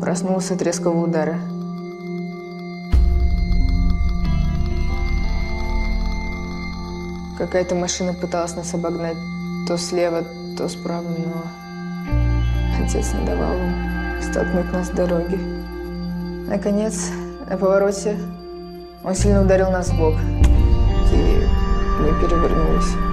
Проснулся от резкого удара. Какая-то машина пыталась нас обогнать то слева, то справа, но отец не давал им столкнуть нас с дороги. Наконец, на повороте он сильно ударил нас в бок, и мы перевернулись.